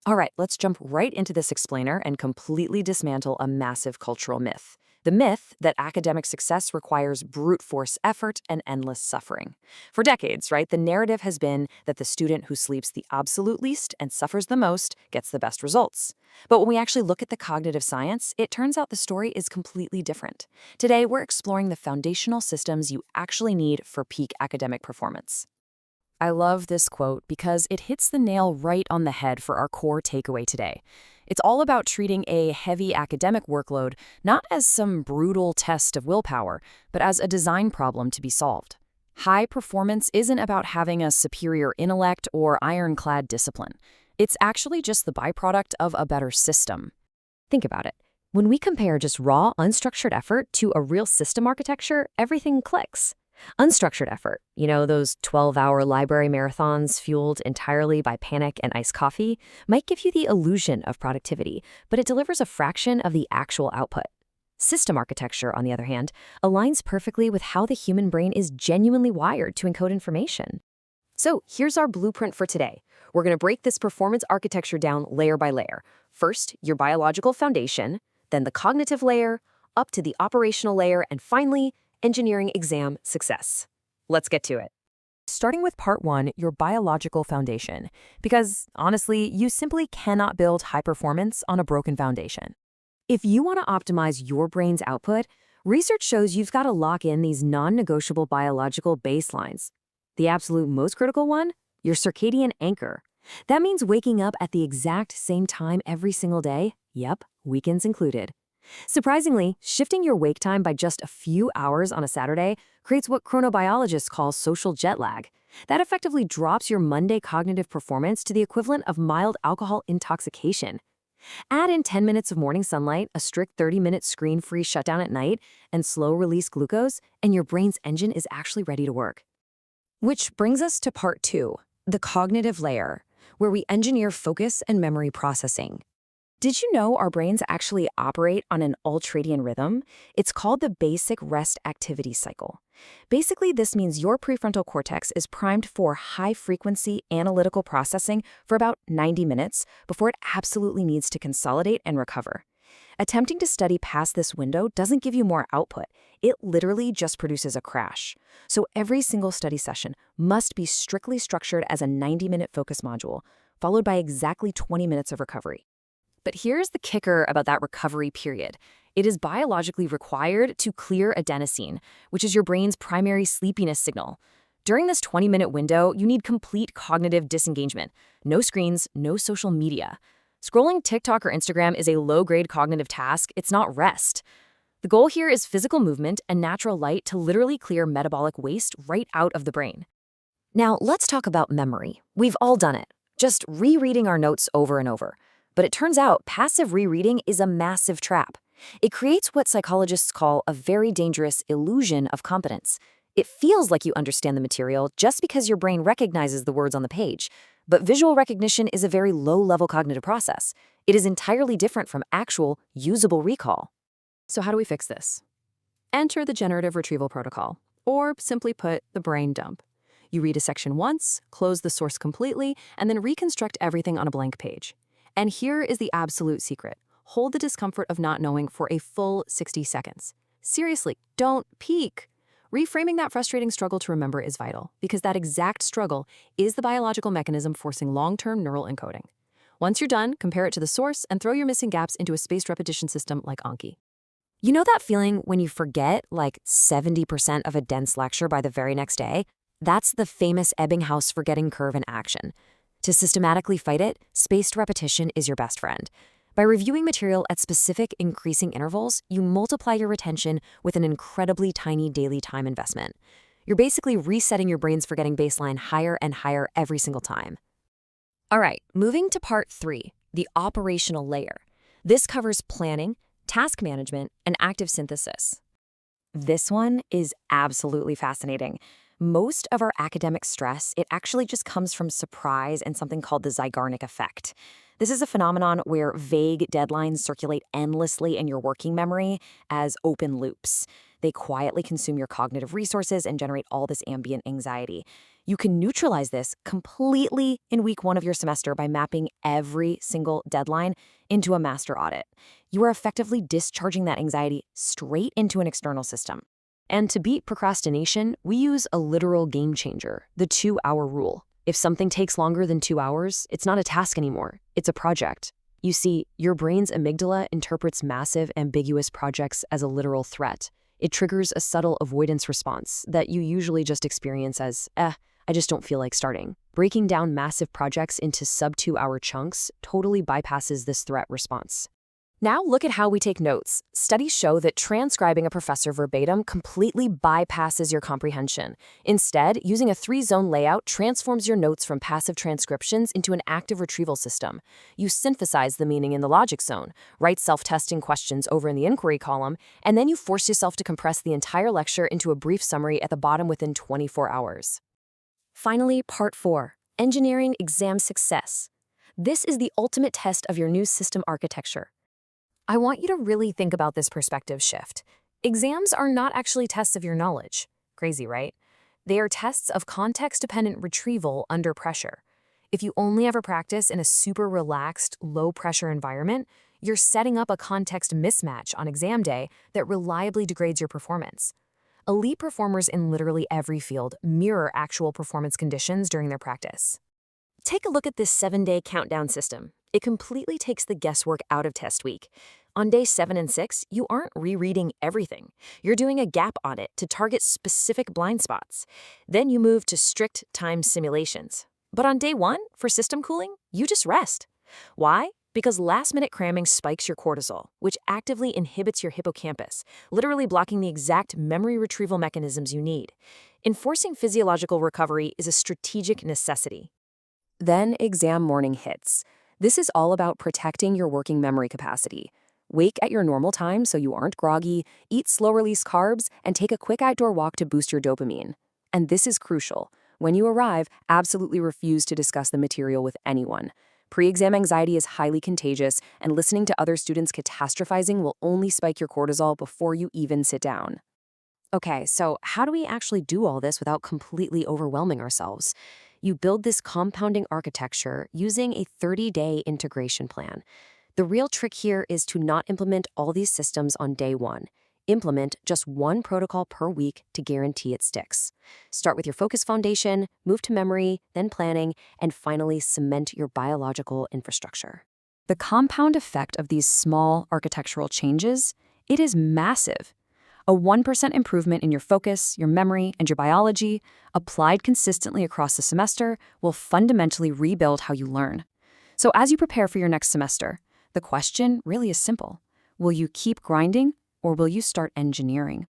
All right, let's jump right into this explainer and completely dismantle a massive cultural myth. The myth that academic success requires brute force effort and endless suffering. For decades, right, the narrative has been that the student who sleeps the absolute least and suffers the most gets the best results. But when we actually look at the cognitive science, it turns out the story is completely different. Today, we're exploring the foundational systems you actually need for peak academic performance. I love this quote because it hits the nail right on the head for our core takeaway today. It's all about treating a heavy academic workload not as some brutal test of willpower, but as a design problem to be solved. High performance isn't about having a superior intellect or ironclad discipline. It's actually just the byproduct of a better system. Think about it. When we compare just raw, unstructured effort to a real system architecture, everything clicks. Unstructured effort, those 12-hour library marathons fueled entirely by panic and iced coffee, might give you the illusion of productivity, but it delivers a fraction of the actual output. System architecture, on the other hand, aligns perfectly with how the human brain is genuinely wired to encode information. So here's our blueprint for today. We're going to break this performance architecture down layer by layer. First, your biological foundation, then the cognitive layer, up to the operational layer, and finally, engineering exam success. Let's get to it. Starting with part one, your biological foundation. Because honestly, you simply cannot build high performance on a broken foundation. If you want to optimize your brain's output, research shows you've got to lock in these non-negotiable biological baselines. The absolute most critical one? Your circadian anchor. That means waking up at the exact same time every single day. Yep, weekends included. Surprisingly, shifting your wake time by just a few hours on a Saturday creates what chronobiologists call social jet lag. That effectively drops your Monday cognitive performance to the equivalent of mild alcohol intoxication. Add in 10 minutes of morning sunlight, a strict 30-minute screen-free shutdown at night, and slow-release glucose, and your brain's engine is actually ready to work. Which brings us to part two, the cognitive layer, where we engineer focus and memory processing. Did you know our brains actually operate on an ultradian rhythm? It's called the basic rest activity cycle. Basically, this means your prefrontal cortex is primed for high-frequency analytical processing for about 90 minutes before it absolutely needs to consolidate and recover. Attempting to study past this window doesn't give you more output. It literally just produces a crash. So every single study session must be strictly structured as a 90-minute focus module, followed by exactly 20 minutes of recovery. But here's the kicker about that recovery period. It is biologically required to clear adenosine, which is your brain's primary sleepiness signal. During this 20-minute window, you need complete cognitive disengagement. No screens, no social media. Scrolling TikTok or Instagram is a low-grade cognitive task. It's not rest. The goal here is physical movement and natural light to literally clear metabolic waste right out of the brain. Now, let's talk about memory. We've all done it, just rereading our notes over and over. But it turns out passive rereading is a massive trap. It creates what psychologists call a very dangerous illusion of competence. It feels like you understand the material just because your brain recognizes the words on the page. But visual recognition is a very low-level cognitive process. It is entirely different from actual, usable recall. So how do we fix this? Enter the generative retrieval protocol, or simply put, the brain dump. You read a section once, close the source completely, and then reconstruct everything on a blank page. And here is the absolute secret. Hold the discomfort of not knowing for a full 60 seconds. Seriously, don't peek. Reframing that frustrating struggle to remember is vital, because that exact struggle is the biological mechanism forcing long-term neural encoding. Once you're done, compare it to the source and throw your missing gaps into a spaced repetition system like Anki. You know that feeling when you forget like 70% of a dense lecture by the very next day? That's the famous Ebbinghaus forgetting curve in action. To systematically fight it, spaced repetition is your best friend. By reviewing material at specific increasing intervals, you multiply your retention with an incredibly tiny daily time investment. You're basically resetting your brain's forgetting baseline higher and higher every single time. All right, moving to part three, the operational layer. This covers planning, task management, and active synthesis. This one is absolutely fascinating. Most of our academic stress, it actually just comes from surprise and something called the Zeigarnik Effect. This is a phenomenon where vague deadlines circulate endlessly in your working memory as open loops. They quietly consume your cognitive resources and generate all this ambient anxiety. You can neutralize this completely in week 1 of your semester by mapping every single deadline into a master audit. You are effectively discharging that anxiety straight into an external system. And to beat procrastination, we use a literal game changer, the 2-hour rule. If something takes longer than 2 hours, it's not a task anymore, it's a project. You see, your brain's amygdala interprets massive, ambiguous projects as a literal threat. It triggers a subtle avoidance response that you usually just experience as, I just don't feel like starting. Breaking down massive projects into sub-2-hour chunks totally bypasses this threat response. Now look at how we take notes. Studies show that transcribing a professor verbatim completely bypasses your comprehension. Instead, using a 3-zone layout transforms your notes from passive transcriptions into an active retrieval system. You synthesize the meaning in the logic zone, write self-testing questions over in the inquiry column, and then you force yourself to compress the entire lecture into a brief summary at the bottom within 24 hours. Finally, Part 4, Engineering Exam Success. This is the ultimate test of your new system architecture. I want you to really think about this perspective shift. Exams are not actually tests of your knowledge. Crazy, right? They are tests of context-dependent retrieval under pressure. If you only ever practice in a super relaxed, low-pressure environment, you're setting up a context mismatch on exam day that reliably degrades your performance. Elite performers in literally every field mirror actual performance conditions during their practice. Take a look at this 7-day countdown system. It completely takes the guesswork out of test week. On day 7 and 6, you aren't rereading everything. You're doing a gap audit to target specific blind spots. Then you move to strict time simulations. But on day 1, for system cooling, you just rest. Why? Because last-minute cramming spikes your cortisol, which actively inhibits your hippocampus, literally blocking the exact memory retrieval mechanisms you need. Enforcing physiological recovery is a strategic necessity. Then exam morning hits. This is all about protecting your working memory capacity. Wake at your normal time so you aren't groggy, eat slow-release carbs, and take a quick outdoor walk to boost your dopamine. And this is crucial. When you arrive, absolutely refuse to discuss the material with anyone. Pre-exam anxiety is highly contagious, and listening to other students catastrophizing will only spike your cortisol before you even sit down. Okay, so how do we actually do all this without completely overwhelming ourselves? You build this compounding architecture using a 30-day integration plan. The real trick here is to not implement all these systems on day 1. Implement just one protocol per week to guarantee it sticks. Start with your focus foundation, move to memory, then planning, and finally cement your biological infrastructure. The compound effect of these small architectural changes, it is massive. A 1% improvement in your focus, your memory, and your biology, applied consistently across the semester, will fundamentally rebuild how you learn. So as you prepare for your next semester, the question really is simple. Will you keep grinding, or will you start engineering?